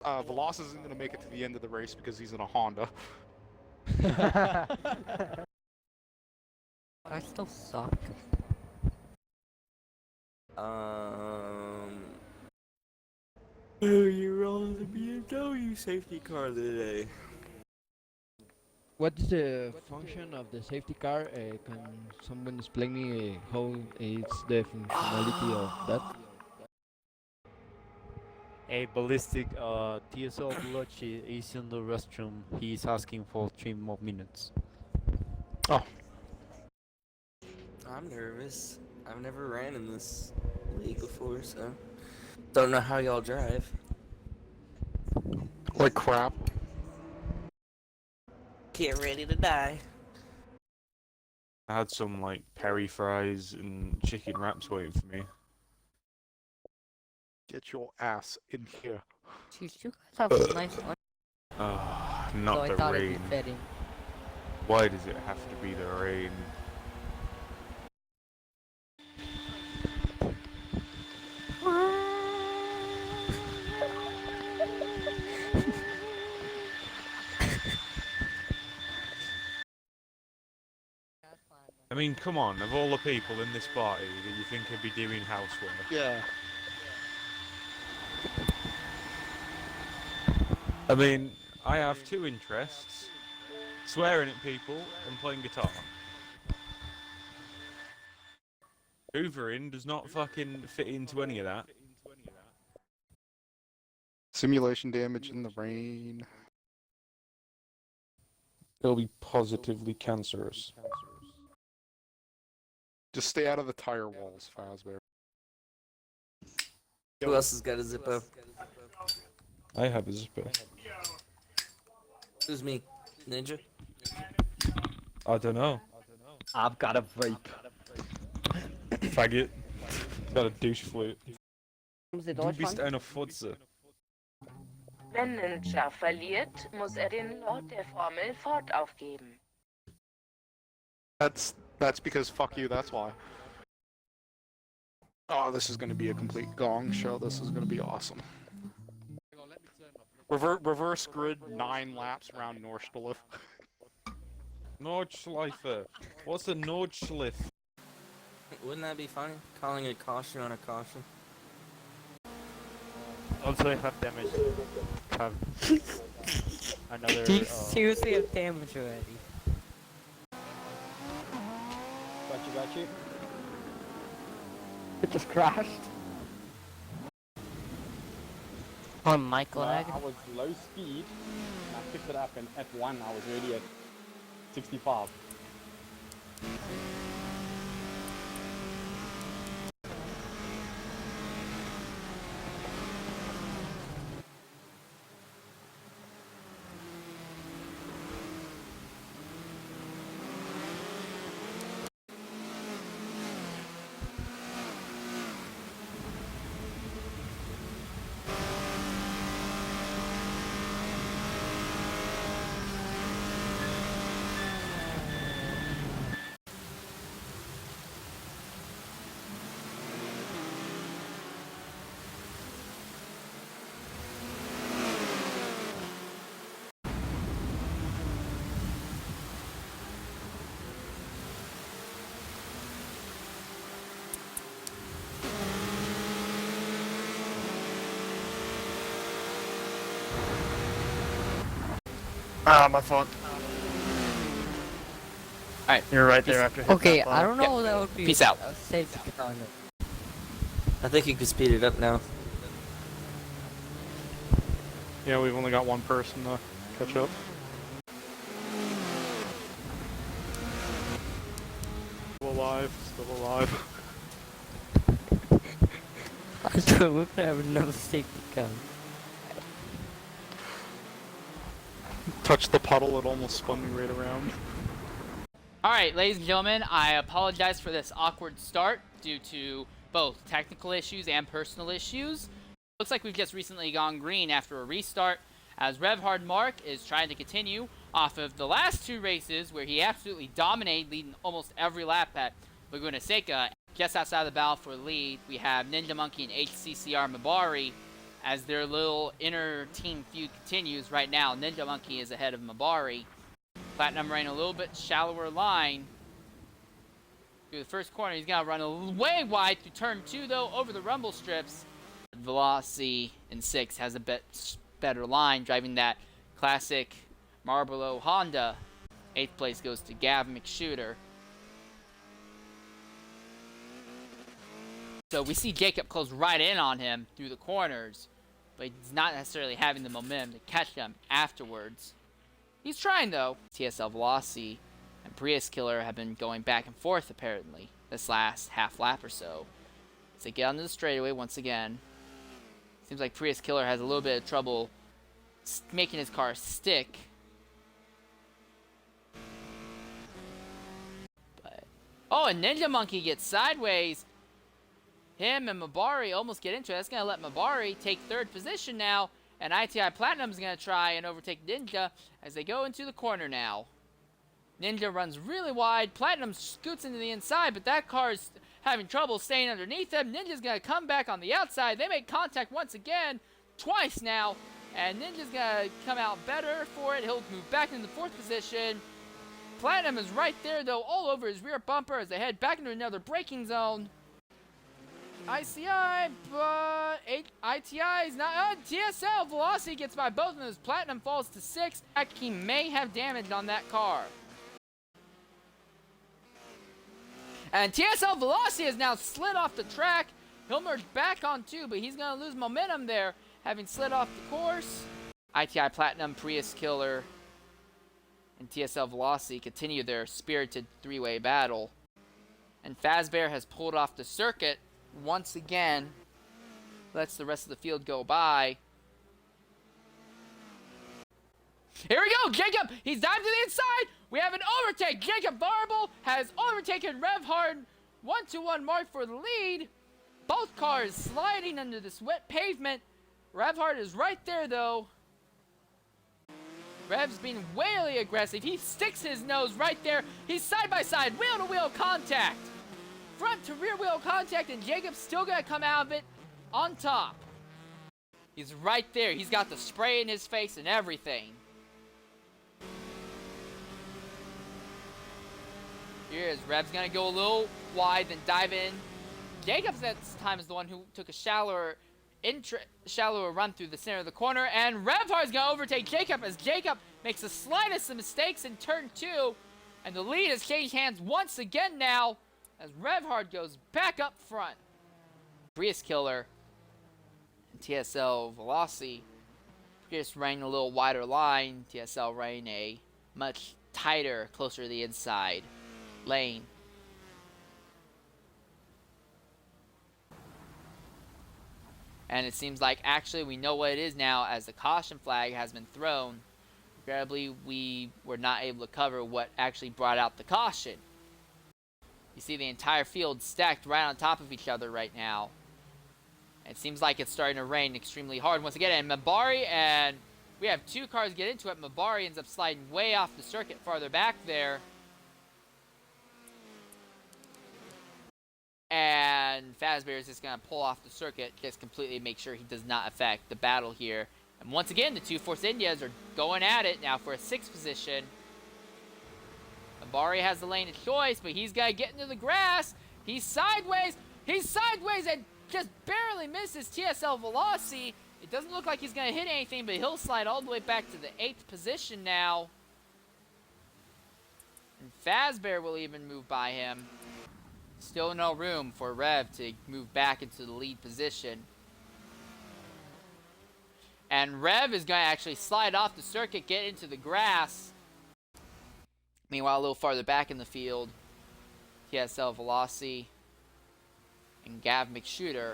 Veloz isn't going to make it to the end of the race because he's in a Honda. I still suck. You're on the BMW safety car today. What is the function of the safety car? Can someone explain me how it's the functionality of that? A ballistic TSO Bulachi is in the restroom. He's asking for 3 more minutes. Oh. I'm nervous. I've never ran in this league before, so don't know how y'all drive. Like crap. Get ready to die. I had some like peri fries and chicken wraps waiting for me. Get your ass in here. Jeez, you guys have a nice one. Not So I the thought it'd rain. be fitting. Why does it have to be the rain? I mean, come on, of all the people in this party that you think would be doing housework. Yeah. I mean, I have 2 interests. Swearing at people and playing guitar. Hoovering does not fucking fit into any of that. Simulation damage in the rain. It'll be positively cancerous. Just stay out of the tire walls, Fazbear. Who else has got a Zippo? I have a zipper. Who's me? Ninja? I don't know. I've got a vape. Faggot. Got a douche flute. Haben Sie Du bist Deutschland? eine Fotze. Wenn Ninja verliert, muss den Lord der Formel Ford aufgeben. That's because fuck you, that's why. Oh, this is gonna be a complete gong show. This is gonna be awesome. Reverse grid 9 laps around Nordschleife. Nordschleife. What's a Nordschleife? Wouldn't that be funny? Calling a caution on a caution. Also, I have damage. Have another. Do you seriously have damage already? Got you. It just crashed. Oh, Michael. I was low speed, and I picked it up, and at 1 I was already at 65. Ah, my fault. Alright. You're right there after hitting Okay, that I button. don't know that would be Peace out. a safety car. I think you can speed it up now. Yeah, we've only got one person to catch up. Still alive, still alive. I don't have another safety car. Touched the puddle, it almost spun me right around. Alright, ladies and gentlemen, I apologize for this awkward start due to both technical issues and personal issues. Looks like we've just recently gone green after a restart, as Revhard Mark is trying to continue off of the last 2 races where he absolutely dominated, leading almost every lap at Laguna Seca. Just outside the battle for the lead, we have Ninja Monkey and HCCR Mabari as their little inner team feud continues. Right now, Ninja Monkey is ahead of Mabari. Platinum ran a little bit shallower line through the first corner. He's gonna run way wide through turn 2 though, over the rumble strips. Velocity in 6 has a better line, driving that classic Marlboro Honda. 8th place goes to Gav McShooter. So we see Jacob close right in on him through the corners, but he's not necessarily having the momentum to catch him afterwards. He's trying though. TSL Velocity and Prius Killer have been going back and forth apparently this last half lap or so. So they get onto the straightaway once again. Seems like Prius Killer has a little bit of trouble making his car stick. But oh, and Ninja Monkey gets sideways. Him and Mabari almost get into it. That's going to let Mabari take 3rd position now. And ITI Platinum's going to try and overtake Ninja as they go into the corner now. Ninja runs really wide. Platinum scoots into the inside, but that car is having trouble staying underneath him. Ninja's going to come back on the outside. They make contact once again, twice now. And Ninja's going to come out better for it. He'll move back into the 4th position. Platinum is right there, though, all over his rear bumper as they head back into another braking zone. ICI, but ITI is not. TSL Velocity gets by both of them as Platinum falls to 6th. He may have damage on that car. And TSL Velocity has now slid off the track. He'll merge back on 2, but he's going to lose momentum there, having slid off the course. ITI Platinum, Prius Killer, and TSL Velocity continue their spirited 3-way battle. And Fazbear has pulled off the circuit once again, lets the rest of the field go by. Here we go, Jacob! He's dived to the inside! We have an overtake! Jacob Varble has overtaken Revhard. 1-2-1 mark for the lead. Both cars sliding under this wet pavement. Revhard is right there, though. Rev's being really aggressive. He sticks his nose right there. He's side-by-side, wheel-to-wheel contact. Front to rear wheel contact, and Jacob's still gonna come out of it on top. He's right there. He's got the spray in his face and everything. Here's Rev's gonna go a little wide, then dive in. Jacobs at this time is the one who took a shallower run through the center of the corner, and Revhard's gonna overtake Jacob as Jacob makes the slightest of mistakes in turn 2, and the lead has changed hands once again now, as Revhard goes back up front. Prius Killer and TSL Velocity. Prius running a little wider line. TSL running a much tighter, closer to the inside lane. And it seems like actually we know what it is now, as the caution flag has been thrown. Regrettably, we were not able to cover what actually brought out the caution. You see the entire field stacked right on top of each other right now. It seems like it's starting to rain extremely hard once again. And Mabari, and we have 2 cars get into it. Mabari ends up sliding way off the circuit farther back there. And Fazbear is just going to pull off the circuit, just completely make sure he does not affect the battle here. And once again, the 2 Force Indias are going at it now for a 6th position. Mabari has the lane of choice, but he's got to get into the grass. He's sideways and just barely misses TSL Velocity. It doesn't look like he's going to hit anything, but he'll slide all the way back to the 8th position now. And Fazbear will even move by him. Still no room for Rev to move back into the lead position. And Rev is going to actually slide off the circuit, get into the grass. Meanwhile, a little farther back in the field, TSL Velocity and Gav McShooter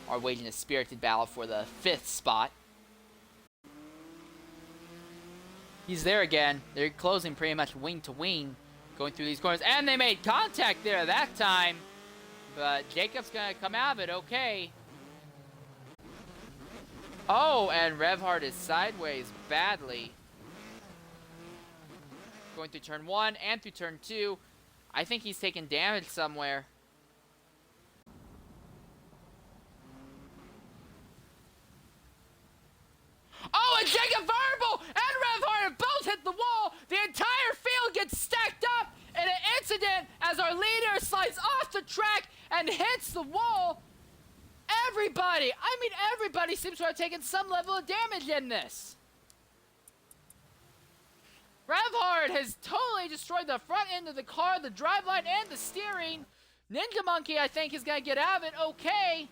are waging a spirited battle for the 5th spot. He's there again. They're closing pretty much wing to wing, going through these corners. And they made contact there that time. But Jacob's going to come out of it okay. Oh, and Revhard is sideways badly. Going through turn 1 and through turn 2. I think he's taking damage somewhere. Jacob Variable and Rev Hard both hit the wall. The entire field gets stacked up in an incident as our leader slides off the track and hits the wall. Everybody seems to have taken some level of damage in this. Revhard has totally destroyed the front end of the car, the driveline, and the steering. Ninja Monkey, I think, is going to get out of it okay.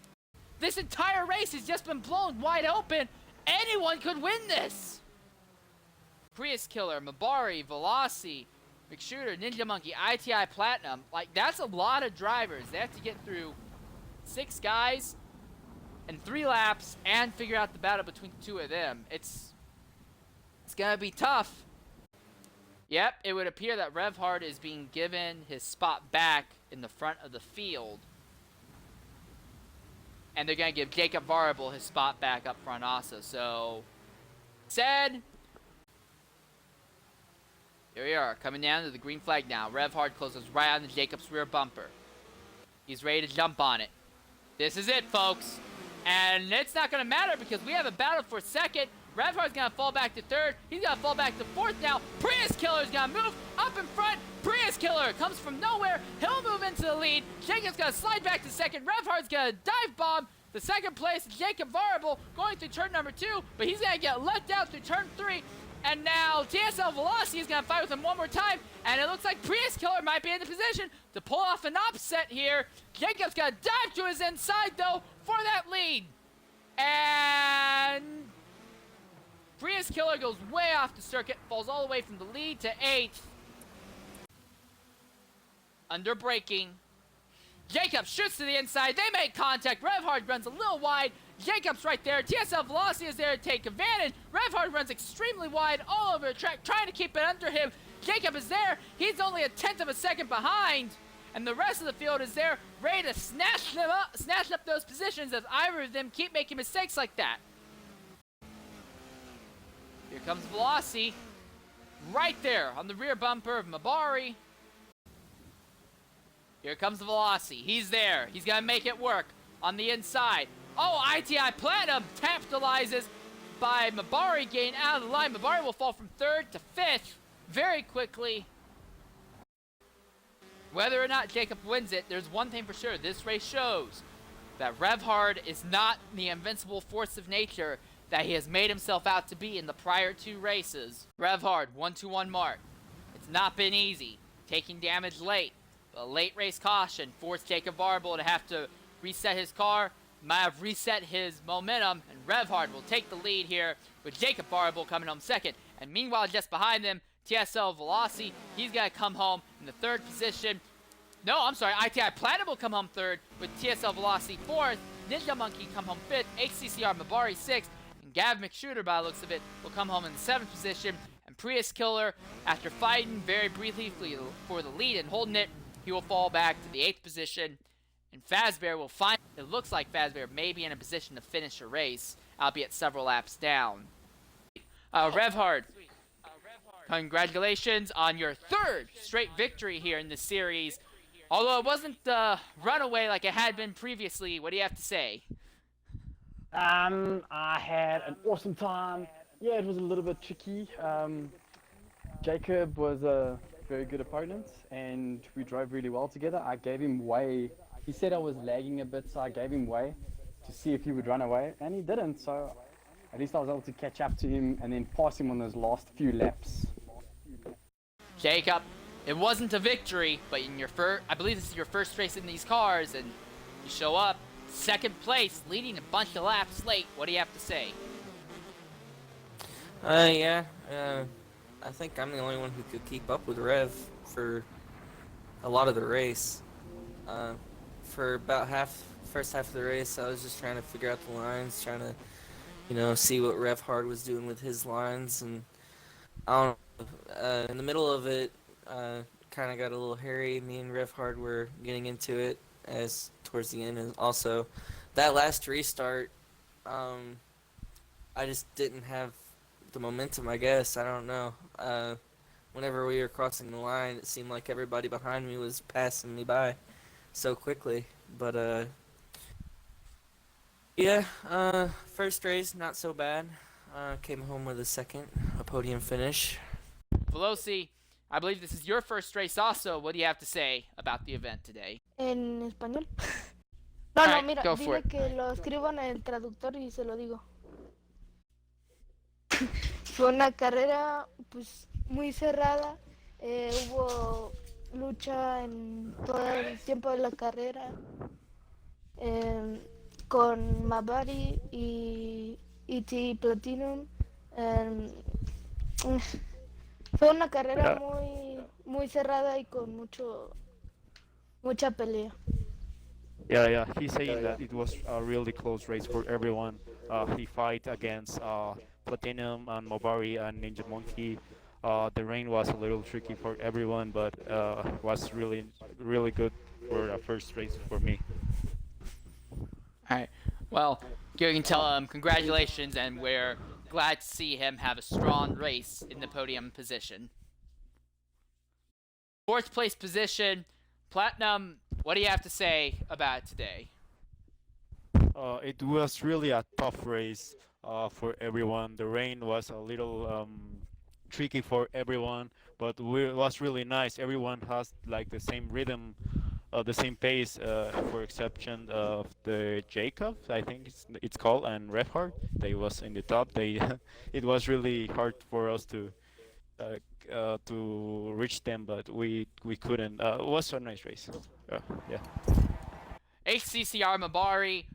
This entire race has just been blown wide open. Anyone could win this. Prius Killer, Mabari, Velocity, McShooter, Ninja Monkey, ITI Platinum. Like, that's a lot of drivers. They have to get through 6 guys in 3 laps and figure out the battle between the 2 of them. It's going to be tough. Yep, it would appear that Revhard is being given his spot back in the front of the field. And they're going to give Jacob Variable his spot back up front also. So, said, here we are, coming down to the green flag now. Revhard closes right on the Jacob's rear bumper. He's ready to jump on it. This is it, folks. And it's not going to matter because we have a battle for second. Revhard's going to fall back to third. He's going to fall back to fourth now. Prius Killer's going to move up in front. Prius Killer comes from nowhere. He'll move into the lead. Jacob's going to slide back to second. Revhard's going to dive bomb the second place. Jacob Variable going through turn number 2, but he's going to get left out through turn 3. And now TSL Velocity is going to fight with him one more time. And it looks like Prius Killer might be in the position to pull off an upset here. Jacob's going to dive to his inside, though, for that lead. And Prius Killer goes way off the circuit, falls all the way from the lead to 8th. Under braking. Jacob shoots to the inside. They make contact. Revhard runs a little wide. Jacob's right there. TSL Velocity is there to take advantage. Revhard runs extremely wide all over the track, trying to keep it under him. Jacob is there. He's only a 1/10 of a second behind. And the rest of the field is there, ready to snatch up those positions as either of them keep making mistakes like that. Here comes Velocity. Right there on the rear bumper of Mabari. Here comes the Velocity. He's there. He's going to make it work on the inside. Oh, ITI Platinum capitalizes by Mabari getting out of the line. Mabari will fall from 3rd to 5th very quickly. Whether or not Jacob wins it, there's one thing for sure. This race shows that Revhard is not the invincible force of nature that he has made himself out to be in the prior 2 races. Revhard, 1-2-1 mark. It's not been easy. Taking damage late. A late race caution forced Jacob Variable to have to reset his car. Might have reset his momentum, and Revhard will take the lead here with Jacob Variable coming home second. And meanwhile, just behind them, TSL Velocity, he's got to come home in the 3rd position. No, I'm sorry, ITI Platinum will come home 3rd with TSL Velocity 4th. Ninja Monkey come home 5th. HCCR Mabari 6th. And Gav McShooter, by the looks of it, will come home in the 7th position. And Prius Killer, after fighting very briefly for the lead and holding it, he will fall back to the 8th position. And Fazbear will find, it looks like Fazbear may be in a position to finish a race, albeit several laps down. Revhard, congratulations on your 3rd straight victory here in this series. Although it wasn't runaway like it had been previously, what do you have to say? I had an awesome time. Yeah, it was a little bit tricky. Jacob was a very good opponent, and we drove really well together. I gave him way. He said I was lagging a bit, so I gave him way to see if he would run away, and he didn't. So at least I was able to catch up to him and then pass him on those last few laps. Jacob, it wasn't a victory, but in your I believe this is your first race in these cars, and you show up 2nd place, leading a bunch of laps late. What do you have to say? Yeah. I think I'm the only one who could keep up with Rev for a lot of the race. For about first half of the race, I was just trying to figure out the lines, trying to, see what Revhard was doing with his lines, and I don't know, in the middle of it, kind of got a little hairy. Me and Revhard were getting into it as towards the end, and also that last restart, I just didn't have the momentum, I guess. I don't know. Whenever we were crossing the line, it seemed like everybody behind me was passing me by so quickly. But yeah, first race not so bad. Came home with a podium finish. Veloci, I believe this is your first race also. What do you have to say about the event today? ¿En español? No, Alright, mira, go for dile it. que lo escribo en el traductor y se lo digo. Fue una carrera pues muy cerrada, hubo lucha en todo el tiempo de la carrera con Mabari y ET Platinum. Fue una carrera muy cerrada y con mucha pelea. Yeah. He's saying that it was a really close race for everyone. He fight against Platinum and Mobari and Ninja Monkey. The rain was a little tricky for everyone, but was really good for a first race for me. Alright. Well, you can tell him congratulations, and we're glad to see him have a strong race in the podium position. Fourth place position, Platinum, what do you have to say about it today? It was really a tough race for everyone. The rain was a little tricky for everyone, but it was really nice. Everyone has like the same rhythm, the same pace, for exception of the Jacob, I think it's called, and Refhard. They was in the top. It was really hard for us to reach them, but we couldn't. It was a nice race. Yeah. HCCR Mabari,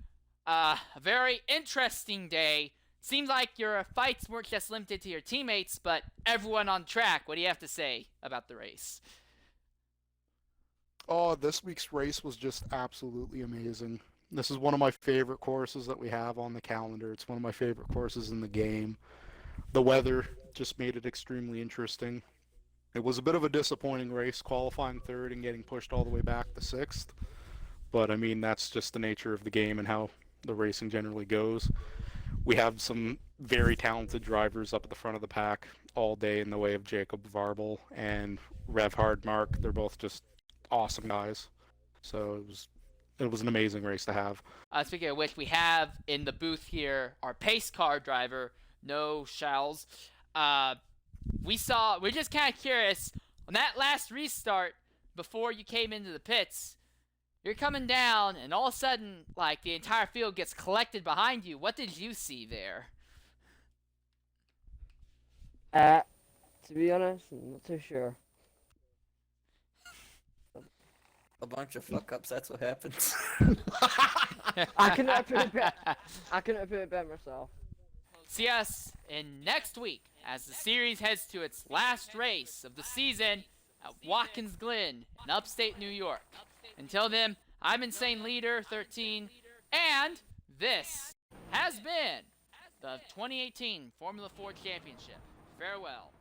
a very interesting day. Seems like your fights weren't just limited to your teammates, but everyone on track. What do you have to say about the race? Oh, this week's race was just absolutely amazing. This is one of my favorite courses that we have on the calendar. It's one of my favorite courses in the game. The weather just made it extremely interesting. It was a bit of a disappointing race, qualifying third and getting pushed all the way back to sixth. But I mean, that's just the nature of the game and how the racing generally goes. We have some very talented drivers up at the front of the pack all day in the way of Jacob Varble and Revhard Mark. They're both just awesome guys. So it was an amazing race to have. Speaking of which, we have in the booth here our pace car driver, No Shells. We're just kind of curious, on that last restart, before you came into the pits, you're coming down, and all of a sudden, like, the entire field gets collected behind you. What did you see there? To be honest, I'm not too sure. A bunch of fuck-ups, that's what happens. I couldn't have put it better myself. See us in next week as the series heads to its last race of the season at Watkins Glen in upstate New York. Until then, I'm Insane Leader 13, and this has been the 2018 Formula 4 Championship. Farewell.